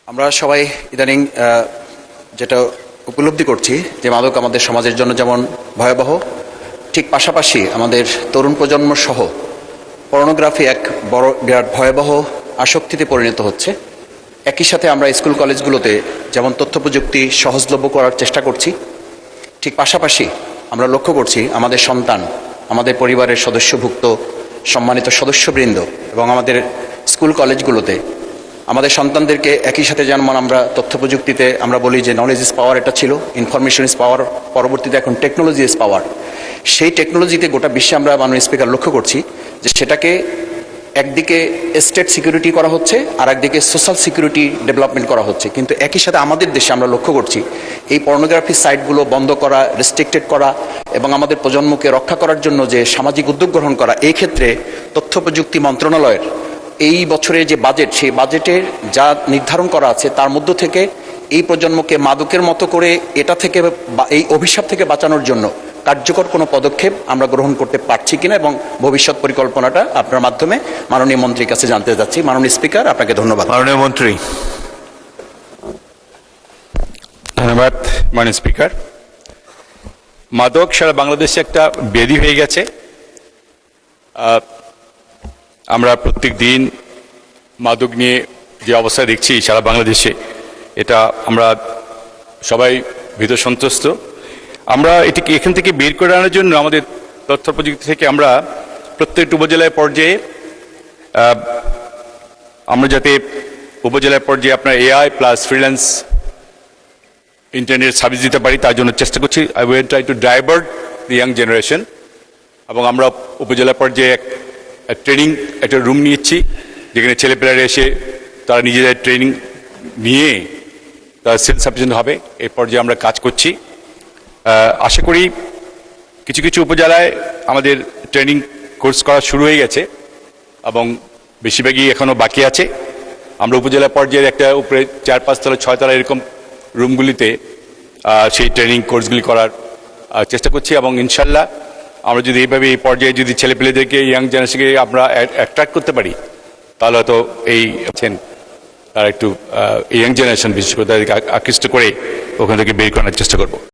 আমরা সবাই ইদানিং যেটা উপলব্ধি করছি যে মাদক আমাদের সমাজের জন্য যেমন ভয়াবহ, ঠিক পাশাপাশি আমাদের তরুণ প্রজন্ম সহ পর্নোগ্রাফি এক বড় বিরাট ভয়াবহ আসক্তিতে পরিণত হচ্ছে। একই সাথে আমরা স্কুল কলেজগুলোতে যেমন তথ্য প্রযুক্তি সহজলভ্য করার চেষ্টা করছি, ঠিক পাশাপাশি আমরা লক্ষ্য করছি আমাদের সন্তান, আমাদের পরিবারের সদস্যভুক্ত সম্মানিত সদস্যবৃন্দ এবং আমাদের স্কুল কলেজগুলোতে আমাদের সন্তানদেরকে একই সাথে যেমন আমরা তথ্য প্রযুক্তিতে আমরা বলি যে নলেজ ইজ পাওয়ার, এটা ছিল ইনফরমেশন ইজ পাওয়ার, পরবর্তীতে এখন টেকনোলজি ইজ পাওয়ার। সেই টেকনোলজিতে গোটা বিশ্বে আমরা মাননীয় স্পিকার লক্ষ্য করছি যে সেটাকে একদিকে স্টেট সিকিউরিটি করা হচ্ছে আর একদিকে সোশ্যাল সিকিউরিটি ডেভেলপমেন্ট করা হচ্ছে, কিন্তু একই সাথে আমাদের দেশে আমরা লক্ষ্য করছি এই পর্নোগ্রাফি সাইটগুলো বন্ধ করা, রেস্ট্রিক্টেড করা এবং আমাদের প্রজন্মকে রক্ষা করার জন্য যে সামাজিক উদ্যোগ গ্রহণ করা, এই ক্ষেত্রে তথ্য প্রযুক্তি মন্ত্রণালয়ের এই বছরে যে বাজেট, সেই বাজেটের যা নির্ধারণ করা আছে তার মধ্য থেকে এই প্রজন্মকে মাদকের মতো করে এটা থেকে এই অভিশাপ থেকে বাঁচানোর জন্য কার্যকর কোনো পদক্ষেপ আমরা গ্রহণ করতে পারছি কিনা এবং ভবিষ্যৎ পরিকল্পনাটা আপনার মাধ্যমে মাননীয় মন্ত্রীর কাছে জানতে যাচ্ছি। মাননীয় স্পিকার, আপনাকে ধন্যবাদ। মাননীয় মন্ত্রী। ধন্যবাদ মাননীয় স্পিকার। মাদক সারা বাংলাদেশে একটা ব্যাধি হয়ে গেছে। আমরা প্রত্যেক দিন মাদক নিয়ে যে অবস্থা দেখছি সারা বাংলাদেশে, এটা আমরা সবাই ভীত সন্ত্রস্ত। আমরা এটিকে এখান থেকে বের করে আনার জন্য আমাদের তথ্য প্রযুক্তি থেকে আমরা প্রত্যেকটি উপজেলায় পর্যায়ে আমরা যাতে উপজেলায় পর্যায়ে আপনার AI plus freelance internet service দিতে পারি, তার জন্য চেষ্টা করছি। I will try to divert the young generation. এবং আমরা উপজেলা পর্যায়ে ট্রেনিং একটা রুম নিয়েছি, যেখানে ছেলেপেলেরা এসে তারা নিজেদের ট্রেনিং নিয়ে তারা সেলফ সাফিসিয়েন্ট হবে। এই পর্যায়ে আমরা কাজ করছি। আশা করি কিছু কিছু উপজেলায় আমাদের ট্রেনিং কোর্স করা শুরু হয়ে গেছে এবং বেশিরভাগই এখনও বাকি আছে। আমরা উপজেলা পর্যায়ের একটা উপরে 4-5 তলা 6 তলা এরকম রুমগুলিতে সেই ট্রেনিং কোর্সগুলি করার চেষ্টা করছি এবং ইনশাল্লাহ আমরা যদি এইভাবে এই পর্যায়ে যদি ছেলেপেলেদেরকে ইয়াং জেনারেশনকে আমরা অ্যাট্রাক্ট করতে পারি, তাহলে হয়তো এই তারা একটু ইয়াং জেনারেশন বিশেষ করে তাদেরকে আকৃষ্ট করে ওখান থেকে বের করার চেষ্টা করব।